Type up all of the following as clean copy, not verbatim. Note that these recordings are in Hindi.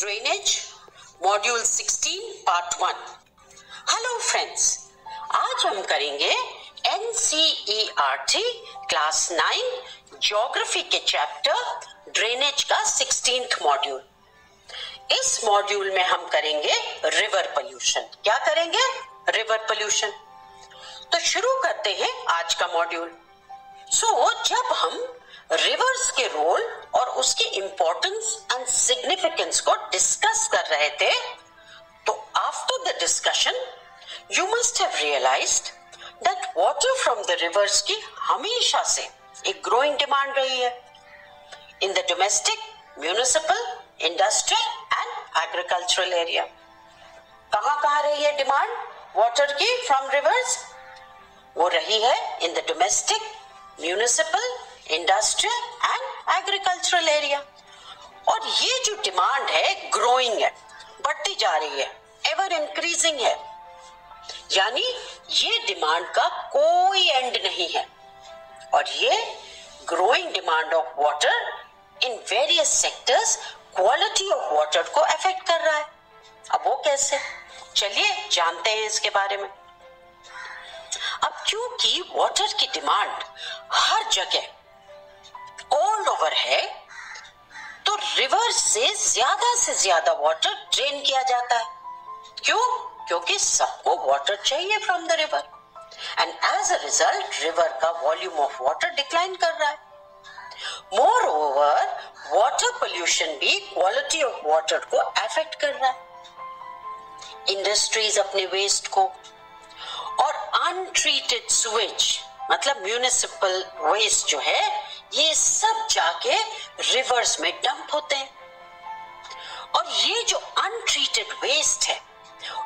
Drainage module 16 part 1। Hello friends, आज हम करेंगे NCERT क्लास 9 ज्योग्राफी के चैप्टर ड्रेनेज का 16th मॉड्यूल। इस मॉड्यूल में हम करेंगे रिवर पोल्यूशन। क्या करेंगे? River pollution. तो शुरू करते हैं आज का मॉड्यूल। जब हम रिवर्स के रोल और उसकी इंपॉर्टेंस एंड सिग्निफिकेंस को डिस्कस कर रहे थे, तो after the discussion you must have realised that water from the rivers की हमेशा से एक ग्रोइंग डिमांड रही है in the domestic, municipal, industrial and agricultural area. कहां रही है डिमांड वाटर की फ्रॉम रिवर्स? वो रही है in the domestic, municipal, industrial and agricultural area. और ये जो डिमांड है ग्रोइंग है, बढ़ती जा रही है, एवर इंक्रीजिंग है, यानी ये डिमांड का कोई एंड नहीं है। और ये growing demand of water in various sectors quality of water को अफेक्ट कर रहा है। अब वो कैसे? चलिए जानते हैं इसके बारे में। अब क्योंकि वाटर की डिमांड हर जगह ऑल ओवर है, तो रिवर से ज्यादा वाटर ड्रेन किया जाता है। क्यों? क्योंकि सबको वाटर चाहिए from the river, and as a result river का वॉल्यूम ऑफ वाटर डिक्लाइन कर रहा है। मोर ओवर वाटर पोल्यूशन भी क्वालिटी ऑफ वाटर को अफेक्ट कर रहा है। इंडस्ट्रीज अपने वेस्ट को और अनट्रीटेड सुवेज मतलब म्यूनिसिपल वेस्ट जो है, ये सब जाके रिवर्स में डंप होते हैं। और ये जो अनट्रीटेड वेस्ट है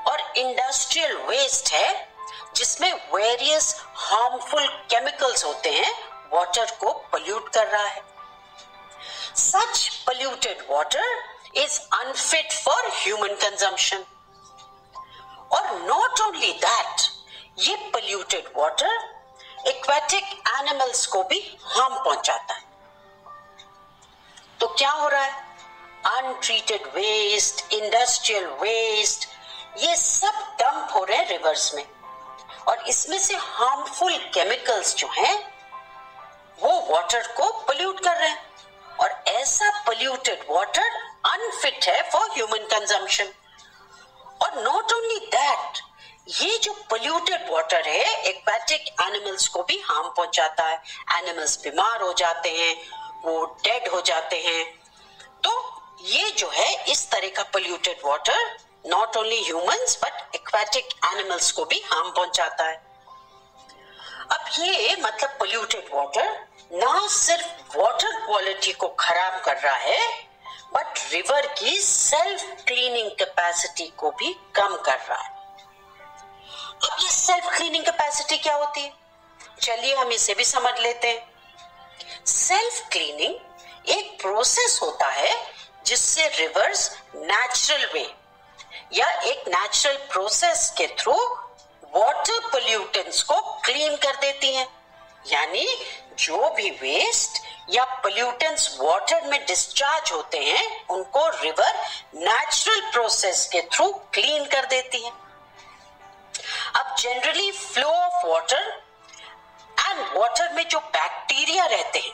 और इंडस्ट्रियल वेस्ट है, जिसमें वेरियस हार्मफुल केमिकल्स होते हैं, वाटर को पोल्यूट कर रहा है। Such polluted water is unfit for human consumption. और नॉट ओनली दैट, ये पोल्यूटेड वाटर एक्वेटिक एनिमल्स को भी हार्म पहुंचाता है। तो क्या हो रहा है? अनट्रीटेड वेस्ट, इंडस्ट्रियल वेस्ट, ये सब डंप हो रहे हैं रिवर्स में, और इसमें से हार्मफुल केमिकल्स जो हैं वो वाटर को पोल्यूट कर रहे हैं। और ऐसा पोल्यूटेड वाटर अनफिट है फॉर ह्यूमन कंजम्पशन। और नॉट ओनली दैट, ये जो पोल्यूटेड वाटर है एक्वेटिक एनिमल्स को भी हार्म पहुंचाता है। एनिमल्स बीमार हो जाते हैं, वो डेड हो जाते हैं। तो ये जो है इस तरह का polluted water not only humans but aquatic animals को भी हार्म पहुंचाता है। अब ये मतलब पोल्यूटेड वाटर ना सिर्फ वाटर क्वालिटी को खराब कर रहा है, बट रिवर की सेल्फ क्लीनिंग कैपेसिटी को भी कम कर रहा है। अब ये सेल्फ क्लीनिंग कैपेसिटी क्या होती है? चलिए हम इसे भी समझ लेते हैं। सेल्फ क्लीनिंग एक प्रोसेस होता है जिससे रिवर्स नेचुरल वे या एक नेचुरल प्रोसेस के थ्रू वाटर पोल्यूटेंट्स को क्लीन कर देती हैं। यानी जो भी वेस्ट या पोल्यूटेंट्स वाटर में डिस्चार्ज होते हैं, उनको रिवर नेचुरल प्रोसेस के थ्रू क्लीन कर देती है। अब generally flow of water and water में जो बैक्टीरिया रहते हैं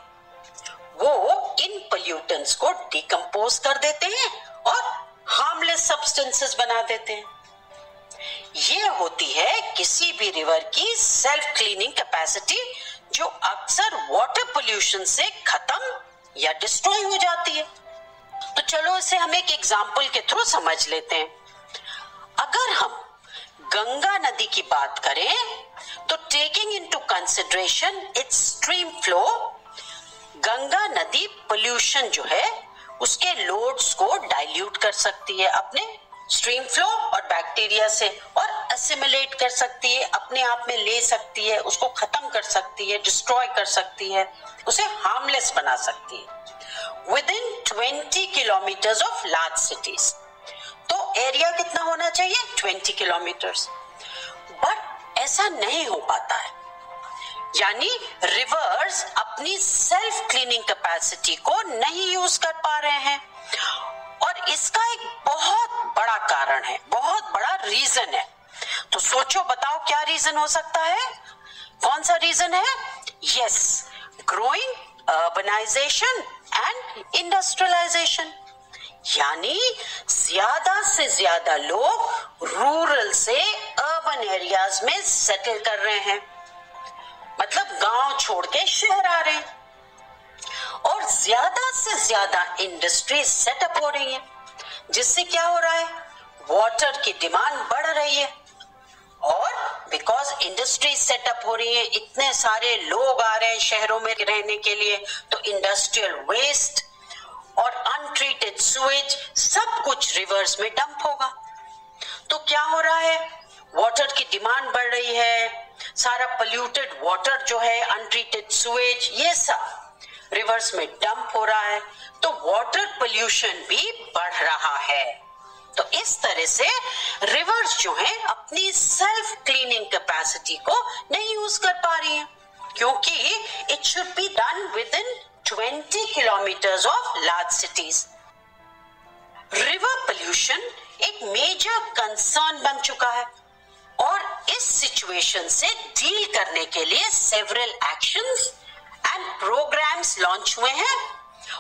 वो इन पोल्यूटेंट्स को डिकम्पोज कर देते हैं और हार्मलेस सब्सटेंसेस बना देते हैं। ये होती है किसी भी रिवर की सेल्फ क्लीनिंग कैपेसिटी, जो अक्सर वाटर पोल्यूशन से खत्म या डिस्ट्रॉय हो जाती है। तो चलो इसे हम एक एग्जांपल के थ्रू समझ लेते हैं। अगर हम गंगा नदी की बात करें, तो taking into consideration it's stream flow, Ganga नदी पोल्यूशन जो है उसके लोड्स को डाइल्यूट कर सकती है अपने स्ट्रीम फ्लो और बैक्टीरिया से, और असिमिलेट कर सकती है, अपने आप में ले सकती है, उसको खत्म कर सकती है, डिस्ट्रॉय कर सकती है, उसे हार्मलेस बना सकती है with in 20 kilometres of large cities. तो एरिया कितना होना चाहिए? 20 किलोमीटर्स। बट ऐसा नहीं हो पाता है, यानी रिवर्स अपनी सेल्फ क्लीनिंग कैपेसिटी को नहीं यूज कर पा रहे हैं। और इसका एक कारण है, बहुत बड़ा रीजन है। तो सोचो, बताओ क्या रीजन हो सकता है? कौन सा रीजन है? Yes, growing urbanisation and industrialisation, यानी ज्यादा से ज्यादा लोग रूरल से अर्बन एरियाज में सेटल कर रहे हैं, मतलब गांव छोड़ के शहर आ रहे हैं, और ज्यादा से ज्यादा इंडस्ट्री सेटअप हो रही है, जिससे क्या हो रहा है? वाटर की डिमांड बढ़ रही है, और बिकॉज इंडस्ट्री सेटअप हो रही है, इतने सारे लोग आ रहे हैं शहरों में रहने के लिए, तो इंडस्ट्रियल वेस्ट और अनट्रीटेड सुएज सब कुछ रिवर्स में डंप होगा। तो क्या हो रहा है? वाटर की डिमांड बढ़ रही है, सारा पोल्यूटेड वाटर जो है, अनट्रीटेड सुएज, ये सब रिवर्स में डंप हो रहा है, तो वाटर पोल्यूशन भी बढ़ रहा है। तो इस तरह से रिवर्स जो है अपनी सेल्फ क्लीनिंग कैपेसिटी को नहीं यूज कर पा रही है, क्योंकि it should be done with in 20 kilometres of large cities. River pollution एक मेजर कंसर्न बन चुका है, और इस सिचुएशन से डील करने के लिए several actions and programmes launch हुए हैं,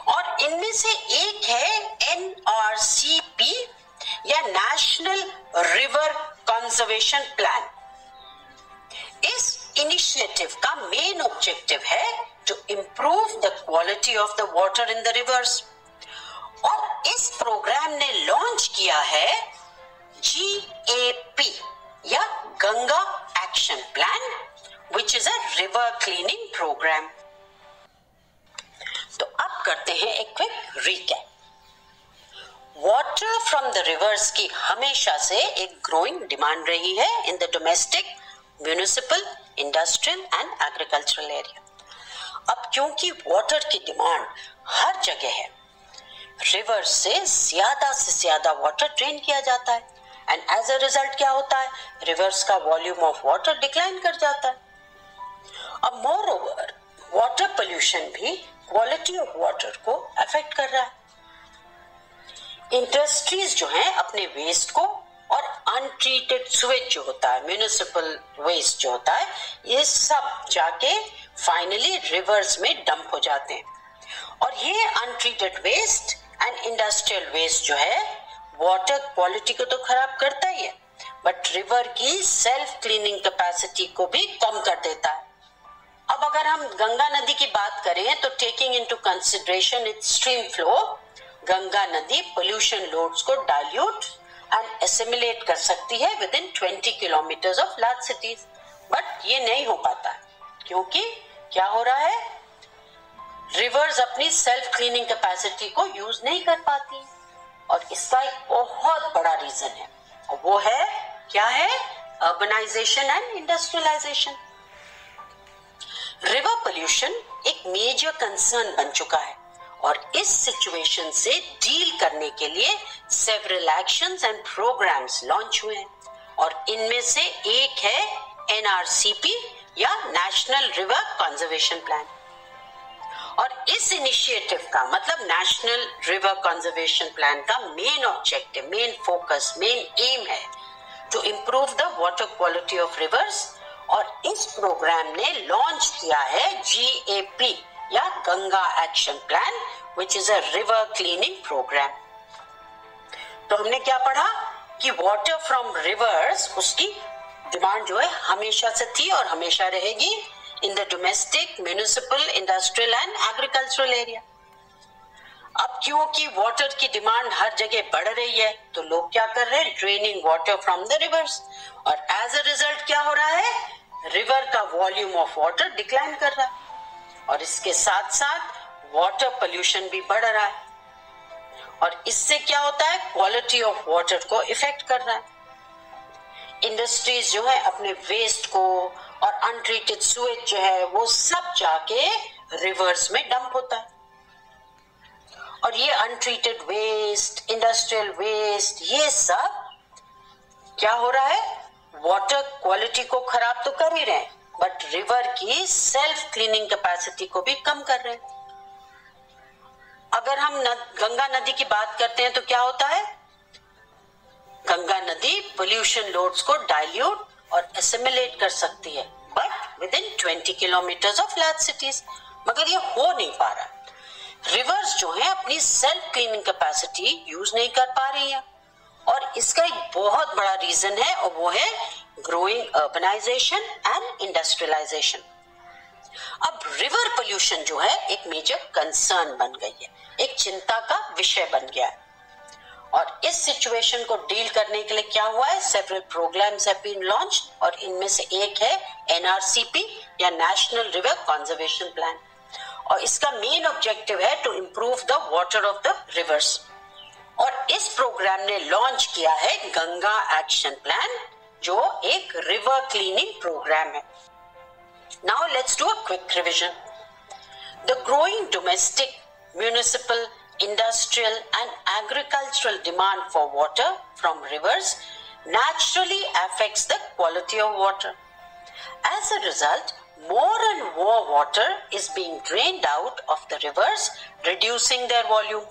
और इनमें से एक है NRCP या नेशनल रिवर कंजर्वेशन प्लान। इस इनिशिएटिव का मेन ऑब्जेक्टिव है to improve the quality of the water in the rivers, और इस प्रोग्राम ने लॉन्च किया है GAP या Ganga action plan, which is a river cleaning programme. तो अब करते हैं एक quick recap. Water from the rivers की हमेशा से एक ग्रोइंग डिमांड रही है in the domestic, municipal, industrial and agricultural area. अब क्योंकि वाटर की डिमांड हर जगह है, रिवर से ज्यादा वाटर ड्रेन किया जाता है, एंड एज अ रिजल्ट क्या होता है? रिवर्स का वॉल्यूम ऑफ वाटर डिक्लाइन कर जाता है। अब मोर ओवर वाटर पोल्यूशन भी क्वालिटी ऑफ वाटर को अफेक्ट कर रहा है। इंडस्ट्रीज जो हैं अपने वेस्ट को, और अनट्रीटेड सुएज जो होता है, म्युनिसिपल वेस्ट जो होता है, ये सब जाके फाइनली रिवर्स में डंप हो जाते हैं, और ये untreated waste and industrial waste जो है वाटर क्वालिटी को तो खराब करता ही है, बट रिवर की सेल्फ क्लीनिंग कैपेसिटी को भी कम कर देता है। अब अगर हम गंगा नदी की बात करें तो taking into consideration it's stream flow, Ganga नदी पोल्यूशन लोड्स को डाइल्यूट एंड एसिमिलेट कर सकती है with in 20 kilometres of large cities, but ये नहीं हो पाता, क्योंकि क्या हो रहा है? रिवर्स अपनी सेल्फ क्लीनिंग कैपेसिटी को यूज नहीं कर पाती, और इसका एक बहुत बड़ा रीजन है, और वो है क्या है? Urbanisation and industrialisation. River pollution एक मेजर कंसर्न बन चुका है, और इस सिचुएशन से डील करने के लिए several actions and programmes launch हुए हैं, और इनमें से एक है NRCP या नेशनल रिवर कंजर्वेशन प्लान। और इस इनिशिएटिव का मतलब नेशनल रिवर कंजर्वेशन प्लान का main objective, main focus, main aim है to improve the water quality of rivers, और इस प्रोग्राम ने लॉन्च किया है GAP या Ganga action plan, which is a river cleaning programme. तो हमने क्या पढ़ा कि वाटर फ्रॉम रिवर्स, उसकी डिमांड जो है हमेशा से थी और हमेशा रहेगी in the domestic, municipal, industrial and agricultural area. अब क्योंकि वाटर की डिमांड हर जगह बढ़ रही है, तो लोग क्या कर रहे हैं? Draining water from the rivers, और एज अ रिजल्ट क्या हो रहा है? रिवर का वॉल्यूम ऑफ वाटर डिक्लाइन कर रहा है, और इसके साथ साथ वाटर पोल्यूशन भी बढ़ रहा है, और इससे क्या होता है? क्वालिटी ऑफ वाटर को इफेक्ट कर रहा है। इंडस्ट्रीज जो है अपने वेस्ट को और अनट्रीटेड सुएज जो है वो सब जाके रिवर्स में डंप होता है, और ये अनट्रीटेड वेस्ट, इंडस्ट्रियल वेस्ट, ये सब क्या हो रहा है? वाटर क्वालिटी को खराब तो कर ही रहे हैं, बट रिवर की सेल्फ क्लीनिंग कैपेसिटी को भी कम कर रहे हैं। अगर हम गंगा नदी की बात करते हैं तो क्या होता है? गंगा नदी पोल्यूशन लोड्स को डाइल्यूट और एसिमिलेट कर सकती है, but with in 20 kilometres of large cities. मगर ये हो नहीं पा रहा। रिवर्स जो है अपनी सेल्फ क्लीनिंग कैपेसिटी यूज नहीं कर पा रही है, और इसका एक बहुत बड़ा रीजन है, और वो है ग्रोइंग अर्बनाइजेशन एंड इंडस्ट्रियलाइजेशन। अब रिवर पोल्यूशन जो है एक मेजर कंसर्न बन गई है, एक चिंता का विषय बन गया है। और इस सिचुएशन को डील करने के लिए क्या हुआ है, several programs have been launched, और इनमें से एक है एनआरसीपी या नेशनल रिवर कंजर्वेशन प्लान, और इसका मेन ऑब्जेक्टिव है to improve the water of the rivers. और इस प्रोग्राम ने लॉन्च किया है गंगा एक्शन प्लान, जो एक रिवर क्लीनिंग प्रोग्राम है। Now let's do a quick revision. The growing domestic, municipal, industrial and agricultural demand for water from rivers naturally affects the quality of water. As a result, more and more water is being drained out of the rivers, reducing their volume.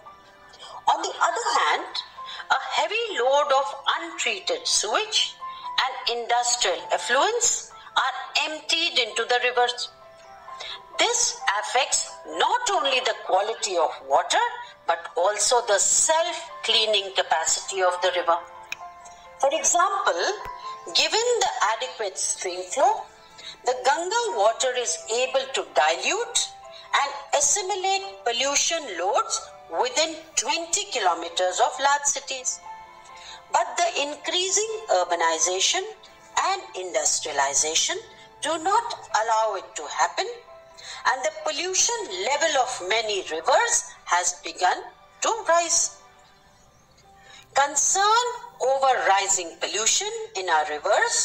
On the other hand, a heavy load of untreated sewage and industrial effluents are emptied into the rivers. This affects not only the quality of water, but also the self-cleaning capacity of the river. For example, given the adequate stream flow, the Ganga water is able to dilute and assimilate pollution loads within 20 kilometers of large cities. But the increasing urbanization and industrialization do not allow it to happen, and the pollution level of many rivers has begun to rise. Concern over rising pollution in our rivers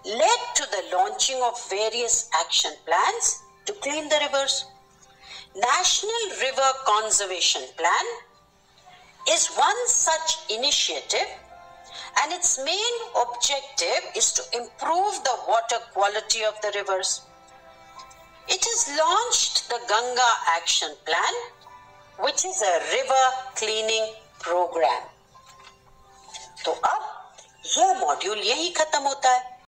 led to the launching of various action plans to clean the rivers. National River Conservation Plan is one such initiative, and its main objective is to improve the water quality of the rivers. It has launched the Ganga Action Plan, which is a river cleaning program. तो अब यह मॉड्यूल यही खत्म होता है।